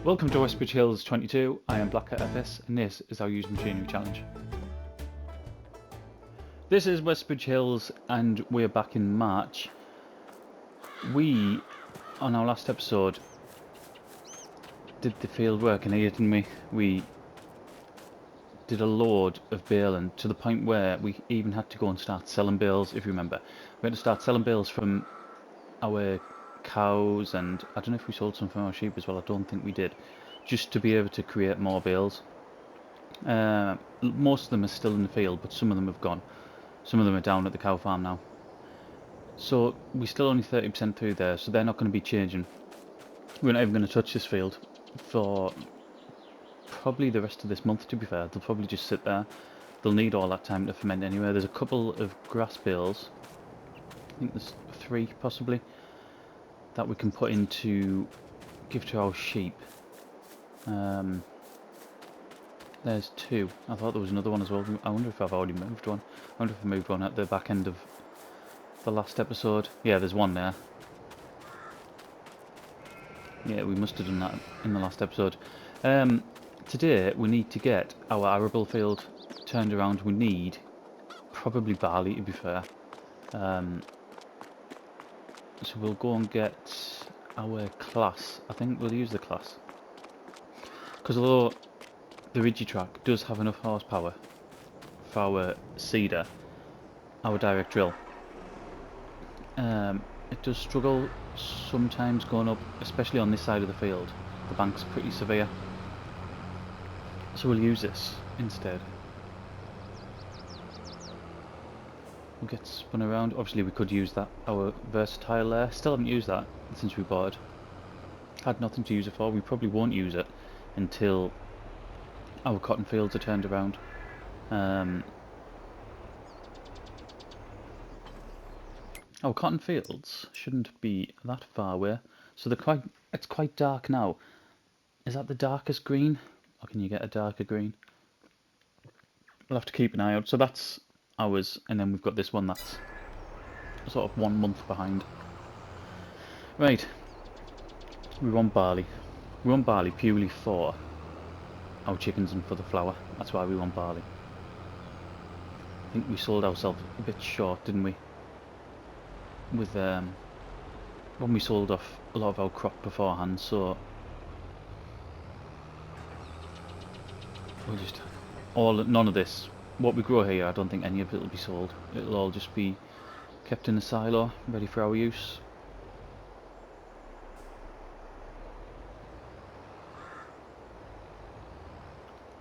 Welcome to Westbridge Hills 22. I am Black Cat FS and this is our Use Machinery Challenge. This is Westbridge Hills and we're back in March. We, on our last episode, did the field work in here, didn't we? We did a load of baling to the point where we even had to go and start selling bales, if you remember. We had to start selling bales from our cows, and I don't know if we sold some from our sheep as well. I don't think we did, just to be able to create more bales. Most of them are still in the field, but some of them have gone. Some of them are down at the cow farm now. So we're still only 30% through there, so they're not going to be changing. We're not even going to touch this field for probably the rest of this month, to be fair. They'll probably just sit there. They'll need all that time to ferment anyway. There's a couple of grass bales, I think there's 3 possibly, that we can put in to give to our sheep. There's 2. I thought there was another one as well. I wonder if I've already moved one. I wonder if I moved one at the back end of the last episode. Yeah, there's one there. Yeah, we must have done that in the last episode. Today we need to get our arable field turned around. We need probably barley, to be fair. So we'll go and get our class. I think we'll use the class, because although the Rigitrack does have enough horsepower for our seeder, our direct drill, it does struggle sometimes going up, especially on this side of the field. The bank's pretty severe, so we'll use this instead. We'll get spun around. Obviously we could use that, our versatile there. Still haven't used that since we bought it. Had nothing to use it for. We probably won't use it until our cotton fields are turned around. Our cotton fields shouldn't be that far away, so it's quite dark now. Is that the darkest green, or can you get a darker green? We'll have to keep an eye out. So that's ours, and then we've got this one that's sort of 1 month behind. Right, we want barley. We want barley purely for our chickens and for the flour. That's why we want barley. I think we sold ourselves a bit short, didn't we? With when we sold off a lot of our crop beforehand, so we'll just none of this. What we grow here, I don't think any of it will be sold. It'll all just be kept in a silo, ready for our use.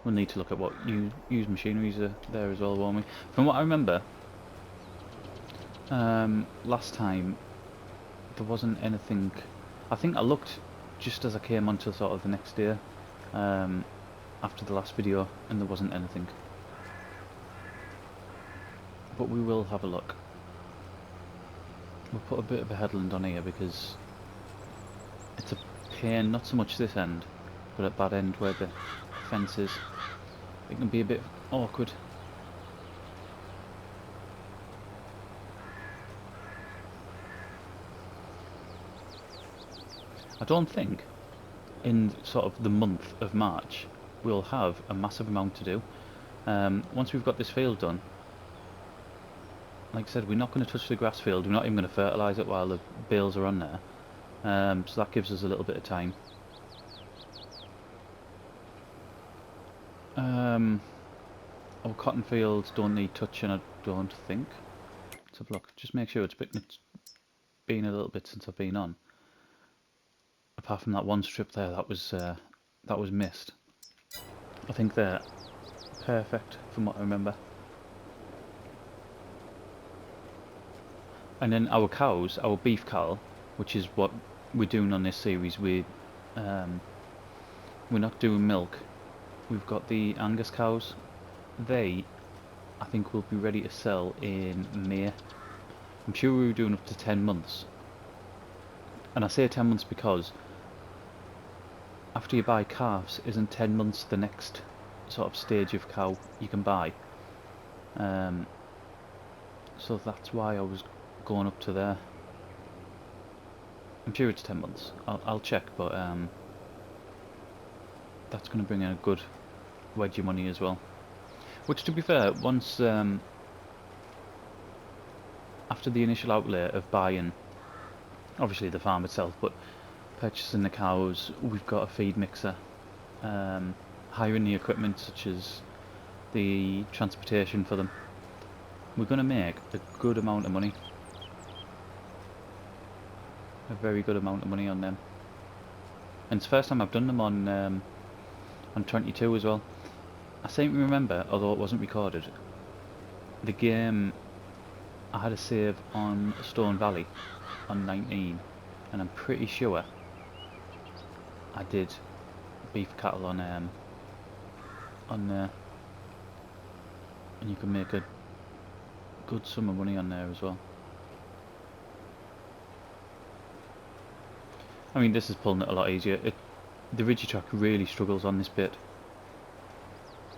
We'll need to look at what used machineries are there as well, won't we? From what I remember, last time there wasn't anything. I think I looked just as I came onto sort of the next day, after the last video, and there wasn't anything. But we will have a look. We'll put a bit of a headland on here because it's a pain, not so much this end, but at that end where the fence is. It can be a bit awkward. I don't think in sort of the month of March we'll have a massive amount to do. Once we've got this field done, like I said, we're not going to touch the grass field. We're not even going to fertilise it while the bales are on there. So that gives us a little bit of time. Our cotton fields don't need touching, I don't think. Let's have a look. Just make sure it's been a little bit since I've been on. Apart from that one strip there, that was missed. I think they're perfect from what I remember. And then our cows, our beef cow, which is what we're doing on this series, we're not doing milk. We've got the Angus cows. They, I think, will be ready to sell in May. I'm sure we were doing up to 10 months. And I say 10 months because after you buy calves, isn't 10 months the next sort of stage of cow you can buy? So that's why I was going up to there. I'm sure it's 10 months. I'll check, but that's going to bring in a good wedge of money as well. Which, to be fair, once after the initial outlay of buying, obviously the farm itself, but purchasing the cows, we've got a feed mixer, hiring the equipment such as the transportation for them, we're going to make a good amount of money. A very good amount of money on them. And it's the first time I've done them on 22 as well. I seem to remember, although it wasn't recorded, the game I had a save on Stone Valley on 19, and I'm pretty sure I did beef cattle on there, and you can make a good sum of money on there as well. I mean, this is pulling it a lot easier. The ridgy track really struggles on this bit.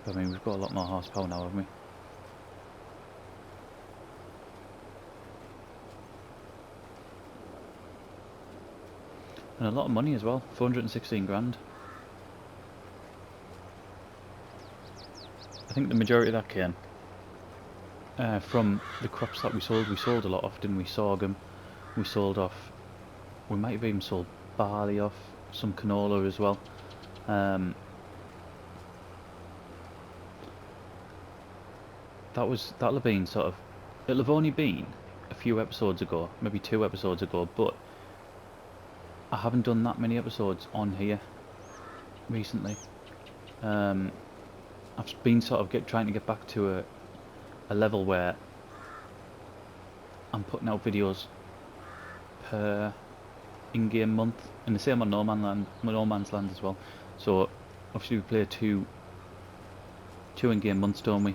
I mean, we've got a lot more horsepower now, haven't we? And a lot of money as well, 416 grand. I think the majority of that came from the crops that we sold. We sold a lot off, didn't we? Sorghum, we sold off. We might have even sold barley off, some canola as well. That'll have been sort of, it'll have only been a few episodes ago, maybe 2 episodes ago, but I haven't done that many episodes on here recently. I've been sort of trying to get back to a level where I'm putting out videos per in-game month, and the same on No Man's Land as well. So obviously we play two in-game months, don't we?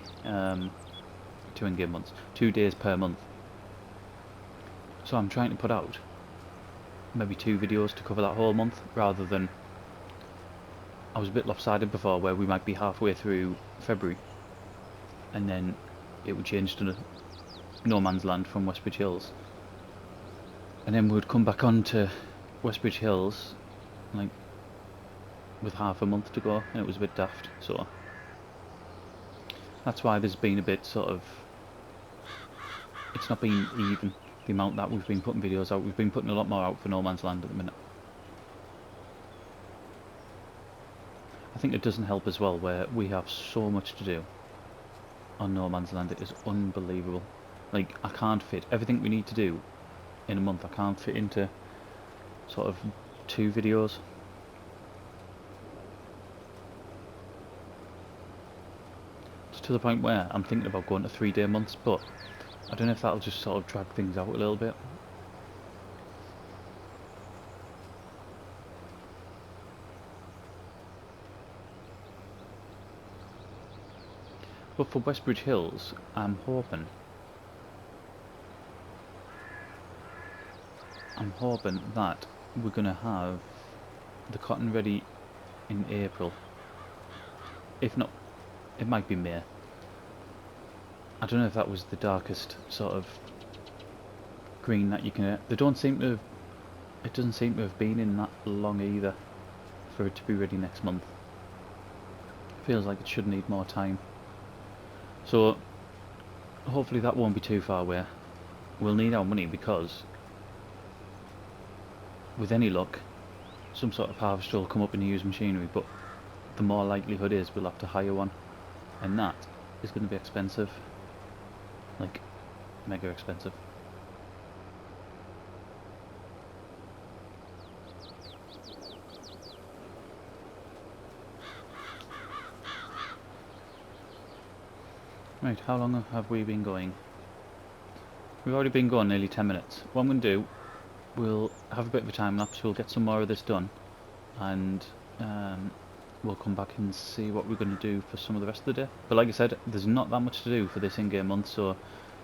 2 in-game months, 2 days per month. So I'm trying to put out maybe 2 videos to cover that whole month, rather than, I was a bit lopsided before, where we might be halfway through February and then it would change to No Man's Land from Westbridge Hills, and then we would come back on to Westbridge Hills like with half a month to go, and it was a bit daft. So that's why there's been a bit sort of, it's not been even, the amount that we've been putting videos out. We've been putting a lot more out for No Man's Land at the minute. I think it doesn't help as well where we have so much to do on No Man's Land. It is unbelievable. Like, I can't fit everything we need to do in a month. I can't fit into sort of 2 videos. It's to the point where I'm thinking about going to 3-day months, but I don't know if that'll just sort of drag things out a little bit. But for Westbridge Hills, I'm hoping that we're going to have the cotton ready in April. If not, it might be May. I don't know if that was the darkest sort of green that you can. They don't seem to have. It doesn't seem to have been in that long either for it to be ready next month. Feels like it should need more time. So hopefully that won't be too far away. We'll need our money because, with any luck, some sort of harvester will come up and use machinery, but the more likelihood is we'll have to hire one, and that is going to be expensive. Like, mega expensive. Right, how long have we been going? We've already been going nearly 10 minutes. What I'm going to do, we'll have a bit of a time lapse, we'll get some more of this done, and we'll come back and see what we're going to do for some of the rest of the day. But like I said, there's not that much to do for this in-game month, so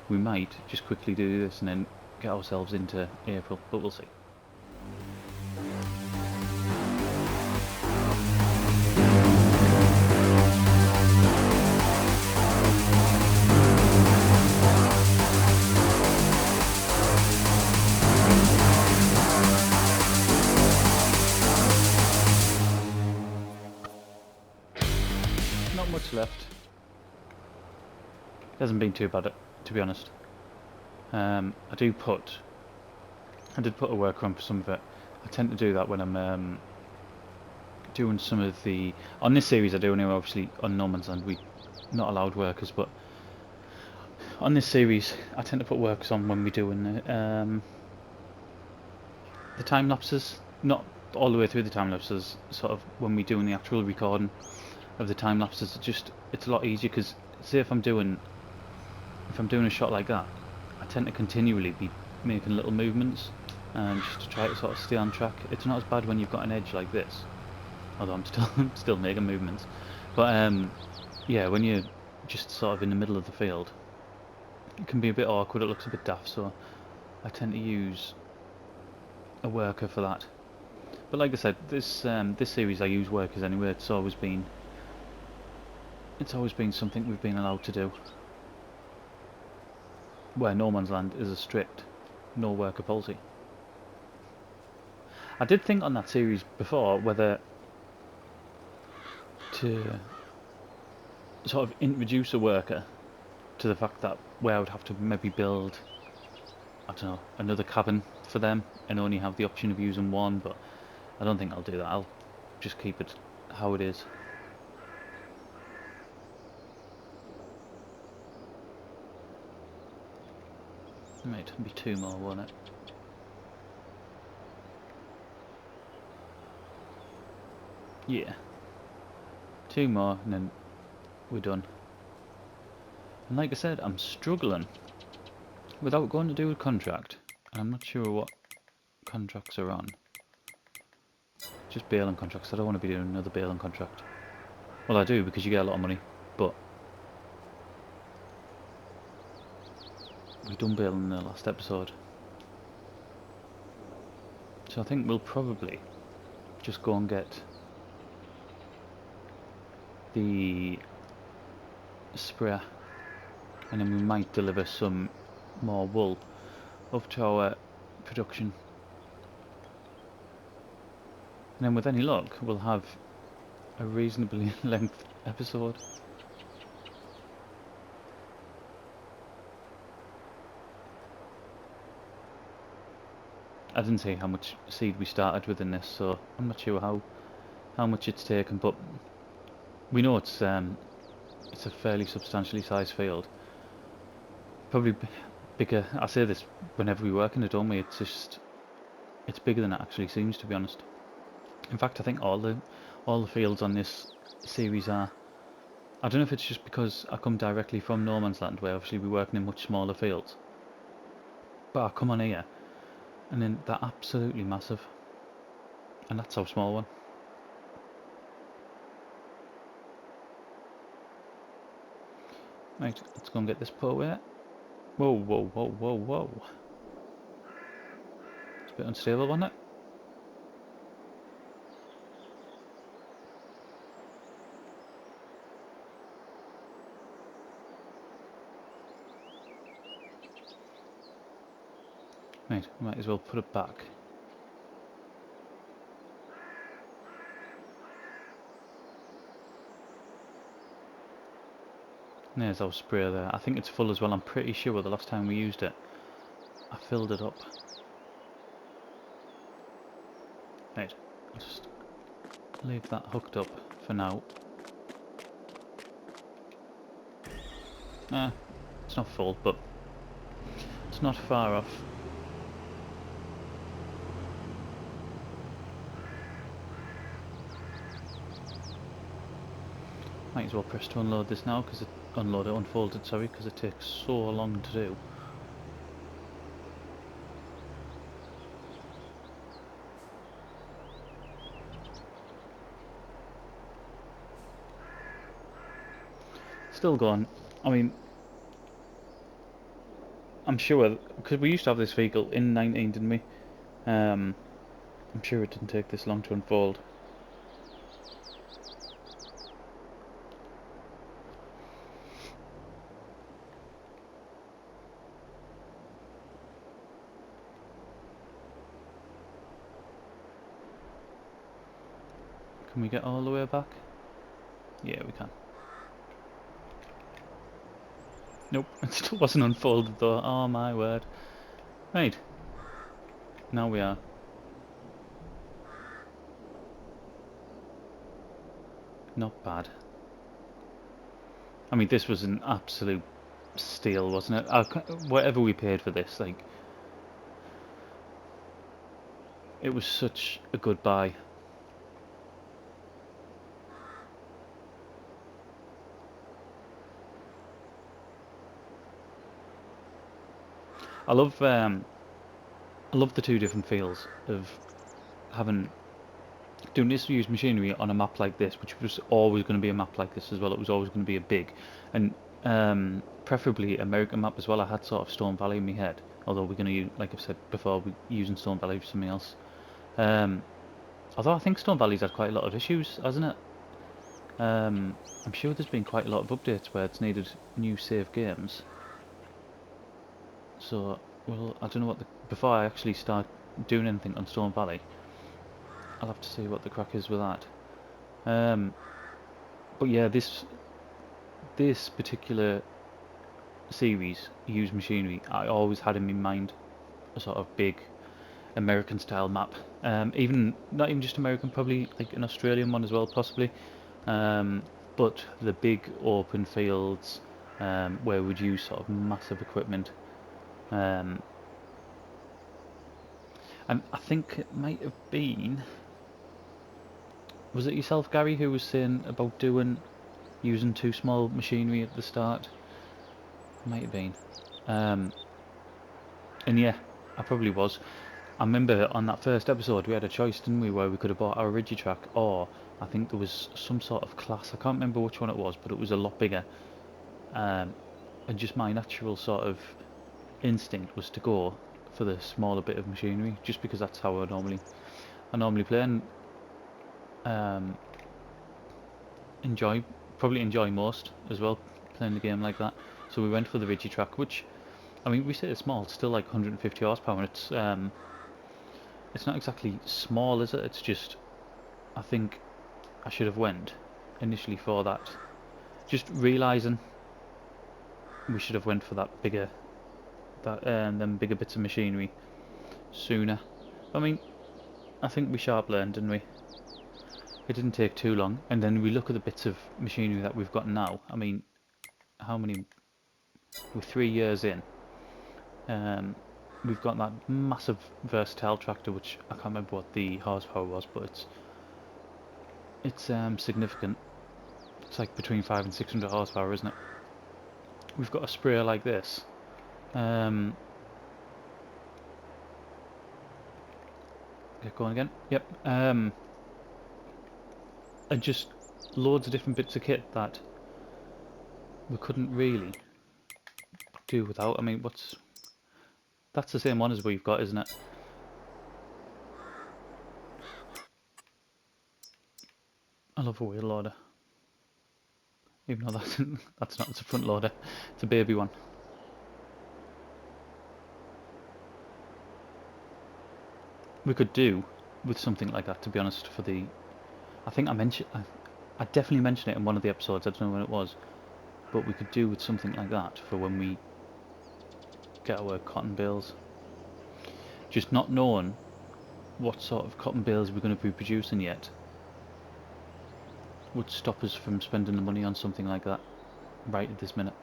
we might just quickly do this and then get ourselves into April, but we'll see. not much left. It hasn't been too bad, to be honest. I did put a worker on for some of it. I tend to do that when I'm doing some of the... On this series I do anyway, obviously on No Man's Land we not allowed workers, but on this series I tend to put workers on when we're doing the time lapses. Not all the way through the time lapses, sort of when we're doing the actual recording of the time lapses. It's a lot easier, because say if I'm doing a shot like that, I tend to continually be making little movements just to try to sort of stay on track. It's not as bad when you've got an edge like this, although I'm still making movements. But yeah, when you're just sort of in the middle of the field, it can be a bit awkward. It looks a bit daft, so I tend to use a worker for that. But like I said, this series I use workers anyway. It's always been something we've been allowed to do, where No Man's Land is a strict no worker policy. I did think on that series before whether to sort of introduce a worker to the fact that where I would have to maybe build, I don't know, another cabin for them and only have the option of using one, but I don't think I'll do that. I'll just keep it how it is. Might be 2 more, won't it? Yeah. 2 more and then we're done. And like I said, I'm struggling without going to do a contract. And I'm not sure what contracts are on. Just baling contracts. I don't want to be doing another baling contract. Well, I do, because you get a lot of money, but we've done baling in the last episode. So I think we'll probably just go and get the sprayer, and then we might deliver some more wool up to our production. And then with any luck, we'll have a reasonably length episode. I didn't say how much seed we started with in this, so I'm not sure how much it's taken, but we know it's a fairly substantially sized field. Probably bigger. I say this whenever we work in it, don't we? It's bigger than it actually seems, to be honest. In fact, I think all the fields on this series are. I don't know if it's just because I come directly from No Man's Land, where obviously we're working in much smaller fields, but I come on here and then they're absolutely massive, and that's our small one. Right, let's go and get this put away. Whoa, whoa, whoa, whoa, whoa. It's a bit unstable, wasn't it? Right, might as well put it back. There's our sprayer there. I think it's full as well. I'm pretty sure the last time we used it, I filled it up. Right, I'll just leave that hooked up for now. It's not full, but it's not far off. Might as well press to unload this now, because unfold it, sorry, because it takes so long to do. Still going. I mean, I'm sure, because we used to have this vehicle in 19, didn't we? I'm sure it didn't take this long to unfold. Can we get all the way back? Yeah, we can. Nope, it still wasn't unfolded though. Oh my word. Right, now we are. Not bad. I mean, this was an absolute steal, wasn't it? Whatever we paid for this, like, it was such a good buy. I love the two different feels of having doing this used machinery on a map like this, which was always going to be a map like this as well. It was always going to be a big and preferably American map as well. I had sort of Stone Valley in my head, although we're going to use, like I've said before, we're using Stone Valley for something else. Um, although I think Stone Valley's had quite a lot of issues, hasn't it? I'm sure there's been quite a lot of updates where it's needed new save games. So, well, I don't know what before I actually start doing anything on Stone Valley, I'll have to see what the crack is with that. But yeah, this particular series, used machinery, I always had in my mind a sort of big American style map. Even not even just American, probably like an Australian one as well, possibly. But the big open fields where we'd use sort of massive equipment. Um, and I think it might have been, was it yourself, Gary, who was saying about using too small machinery at the start? Might have been. Um, and yeah, I probably was. I remember on that first episode we had a choice, didn't we, where we could have bought our Rigitrack, or I think there was some sort of class. I can't remember which one it was, but it was a lot bigger. Um, and just my natural sort of instinct was to go for the smaller bit of machinery, just because that's how I normally play and um, enjoy probably enjoy most as well, playing the game like that. So we went for the Rigitrack, which I mean we say it's small, it's still like 150 horsepower. It's not exactly small, is it? It's just I think I should have went initially for that. Just realising we should have went for that bigger them bigger bits of machinery sooner. I mean, I think we sharp learned, didn't we? It didn't take too long, and then we look at the bits of machinery that we've got now. I mean, how many? We're 3 years in. Um, we've got that massive versatile tractor, which I can't remember what the horsepower was, but it's significant. It's like between 500 and 600 horsepower, isn't it? We've got a sprayer like this. Um, get going again. Yep. And just loads of different bits of kit that we couldn't really do without. I mean, that's the same one as we've got, isn't it? I love a wheel loader, even though that's not, it's a front loader, it's a baby one. We could do with something like that, to be honest. I think I definitely mentioned it in one of the episodes. I don't know when it was, but we could do with something like that for when we get our cotton bales. Just not knowing what sort of cotton bales we're going to be producing yet would stop us from spending the money on something like that right at this minute.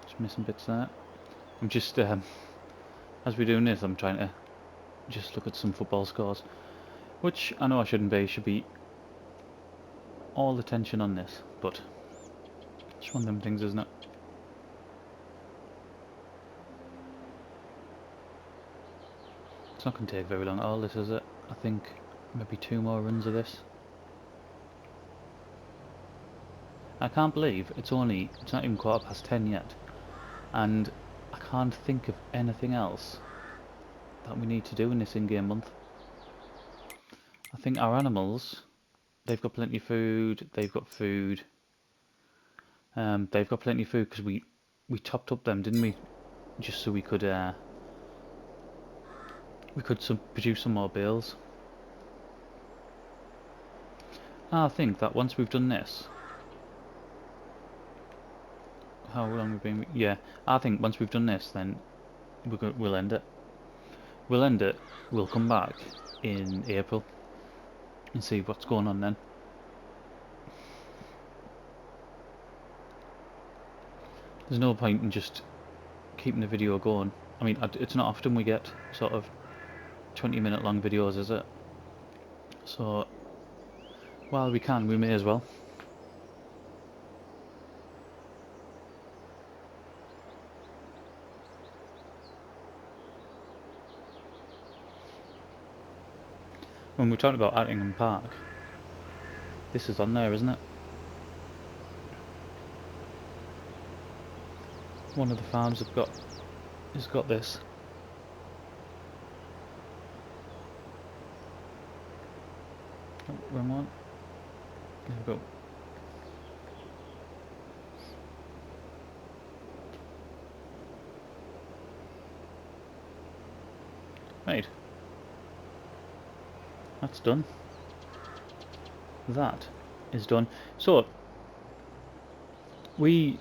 Just missing bits there. I'm just as we're doing this, I'm trying to just look at some football scores, which I know I shouldn't be. Should be all attention on this, but it's one of them things, isn't it? It's not going to take very long at all, this, is it? I think maybe 2 more runs of this. I can't believe it's not even 10:15 yet, and I can't think of anything else that we need to do in this in-game month. I think our animals, they've got plenty of food, they've got food, they've got plenty of food because we topped up them, didn't we? just so we could produce some more bales. I think that once we've done this, how long we've been? Yeah, I think once we've done this, then we'll end it. We'll end it. We'll come back in April and see what's going on then. There's no point in just keeping the video going. I mean, it's not often we get sort of 20-minute long videos, is it? So while we can, we may as well. When we're talking about Attingham Park, this is on there, isn't it? One of the farms has got this. Oh, wrong one. There we go. Right. That's done. That is done. So we've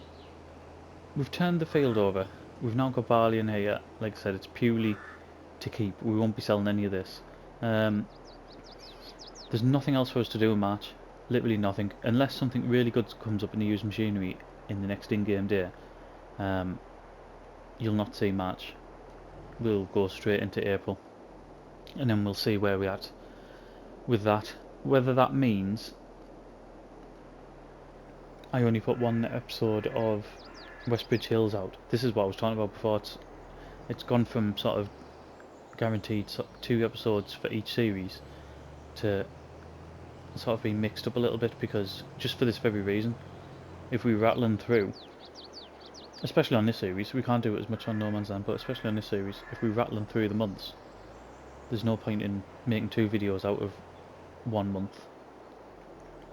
turned the field over. We've now got barley in here. Like I said, it's purely to keep. We won't be selling any of this. There's nothing else for us to do in March. Literally nothing. Unless something really good comes up in the used machinery in the next in-game day, you'll not see March. We'll go straight into April. And then we'll see where we're at with that. Whether that means I only put one episode of Westbridge Hills out. This is what I was talking about before. It's gone from sort of guaranteed 2 episodes for each series to sort of being mixed up a little bit, because just for this very reason, if we rattling through, especially on this series, we can't do it as much on No Man's Land, but especially on this series, if we rattling through the months, there's no point in making 2 videos out of 1 month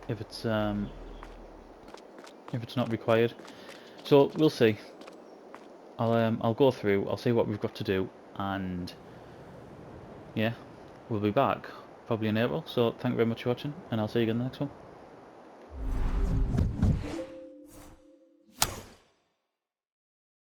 if it's not required. So we'll see. I'll go through, I'll see what we've got to do, and yeah, we'll be back probably in April. So thank you very much for watching, and I'll see you again in the next one.